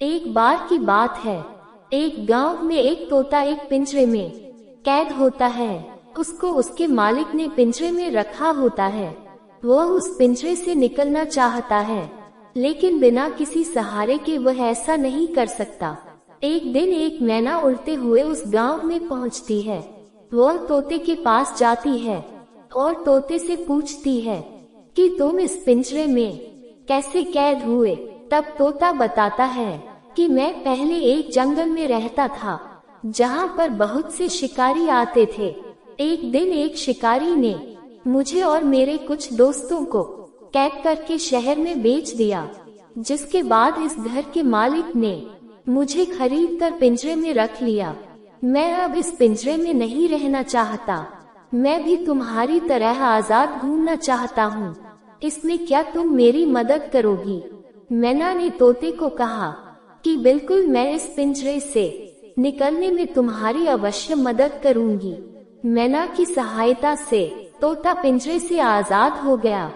एक बार की बात है, एक गांव में एक तोता एक पिंजरे में कैद होता है। उसको उसके मालिक ने पिंजरे में रखा होता है। वह उस पिंजरे से निकलना चाहता है, लेकिन बिना किसी सहारे के वह ऐसा नहीं कर सकता। एक दिन एक मैना उड़ते हुए उस गांव में पहुंचती है। वह तोते के पास जाती है और तोते से पूछती है कि तुम इस पिंजरे में कैसे कैद हुए। तब तोता बताता है कि मैं पहले एक जंगल में रहता था, जहाँ पर बहुत से शिकारी आते थे। एक दिन एक शिकारी ने मुझे और मेरे कुछ दोस्तों को कैद करके शहर में बेच दिया, जिसके बाद इस घर के मालिक ने मुझे खरीद कर पिंजरे में रख लिया। मैं अब इस पिंजरे में नहीं रहना चाहता। मैं भी तुम्हारी तरह आजाद घूमना चाहता हूँ। इसमें क्या तुम मेरी मदद करोगी? मैना ने तोते को कहा कि बिल्कुल, मैं इस पिंजरे से निकलने में तुम्हारी अवश्य मदद करूंगी। मैना की सहायता से तोता पिंजरे से आजाद हो गया।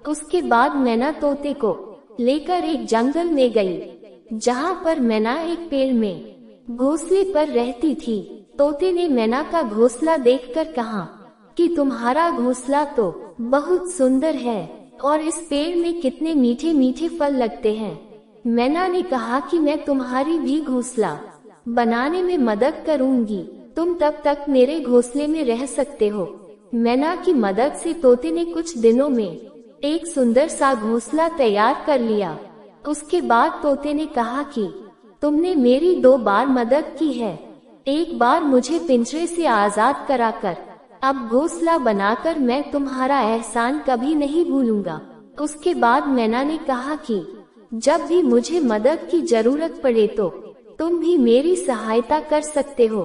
उसके बाद मैना तोते को लेकर एक जंगल में गई, जहाँ पर मैना एक पेड़ में घोंसले पर रहती थी। तोते ने मैना का घोंसला देखकर कहा कि तुम्हारा घोंसला तो बहुत सुंदर है और इस पेड़ में कितने मीठे मीठे फल लगते हैं। मैना ने कहा कि मैं तुम्हारी भी घोंसला बनाने में मदद करूंगी। तुम तब तक मेरे घोंसले में रह सकते हो। मैना की मदद से तोते ने कुछ दिनों में एक सुंदर सा घोंसला तैयार कर लिया। उसके बाद तोते ने कहा कि तुमने मेरी 2 बार मदद की है। एक बार मुझे पिंजरे से आजाद कराकर, अब घोंसला बनाकर मैं तुम्हारा एहसान कभी नहीं भूलूंगा। उसके बाद मैना ने कहा कि जब भी मुझे मदद की जरूरत पड़े तो तुम भी मेरी सहायता कर सकते हो।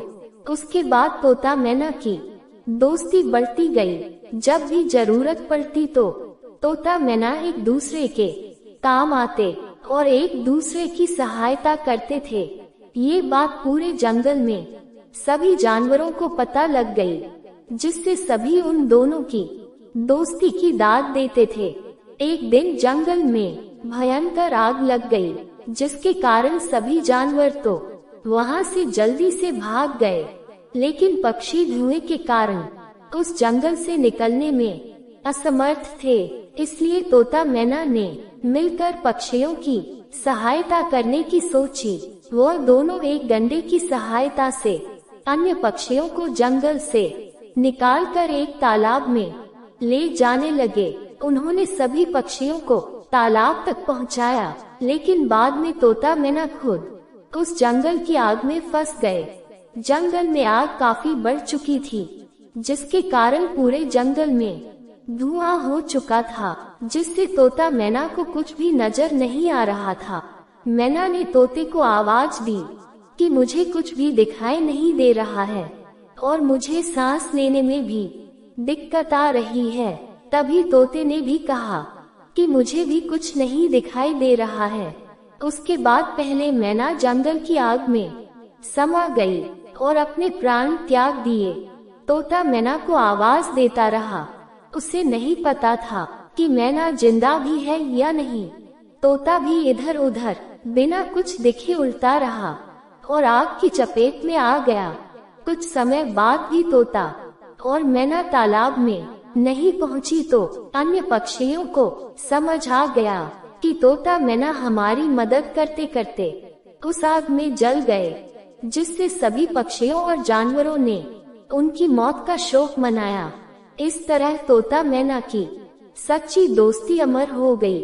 उसके बाद तोता मैना की दोस्ती बढ़ती गई। जब भी जरूरत पड़ती तो तोता मैना एक दूसरे के काम आते और एक दूसरे की सहायता करते थे। ये बात पूरे जंगल में सभी जानवरों को पता लग गई, जिससे सभी उन दोनों की दोस्ती की दाद देते थे। एक दिन जंगल में भयंकर आग लग गई, जिसके कारण सभी जानवर तो वहां से जल्दी से भाग गए, लेकिन पक्षी धुएं के कारण उस जंगल से निकलने में असमर्थ थे। इसलिए तोता मैना ने मिलकर पक्षियों की सहायता करने की सोची। वह दोनों एक डंडे की सहायता से अन्य पक्षियों को जंगल से निकालकर एक तालाब में ले जाने लगे। उन्होंने सभी पक्षियों को तालाब तक पहुंचाया, लेकिन बाद में तोता मैना खुद उस जंगल की आग में फंस गए। जंगल में आग काफी बढ़ चुकी थी, जिसके कारण पूरे जंगल में धुआं हो चुका था, जिससे तोता मैना को कुछ भी नजर नहीं आ रहा था। मैना ने तोते को आवाज दी कि मुझे कुछ भी दिखाई नहीं दे रहा है और मुझे सांस लेने में भी दिक्कत आ रही है। तभी तोते ने भी कहा कि मुझे भी कुछ नहीं दिखाई दे रहा है। उसके बाद पहले मैना जंगल की आग में समा गई और अपने प्राण त्याग दिए। तोता मैना को आवाज देता रहा। उसे नहीं पता था कि मैना जिंदा भी है या नहीं। तोता भी इधर उधर बिना कुछ दिखे उड़ता रहा और आग की चपेट में आ गया। कुछ समय बाद भी तोता और मैना तालाब में नहीं पहुंची तो अन्य पक्षियों को समझ आ गया कि तोता मैना हमारी मदद करते करते उस आग में जल गए, जिससे सभी पक्षियों और जानवरों ने उनकी मौत का शोक मनाया। इस तरह तोता मैना की सच्ची दोस्ती अमर हो गई।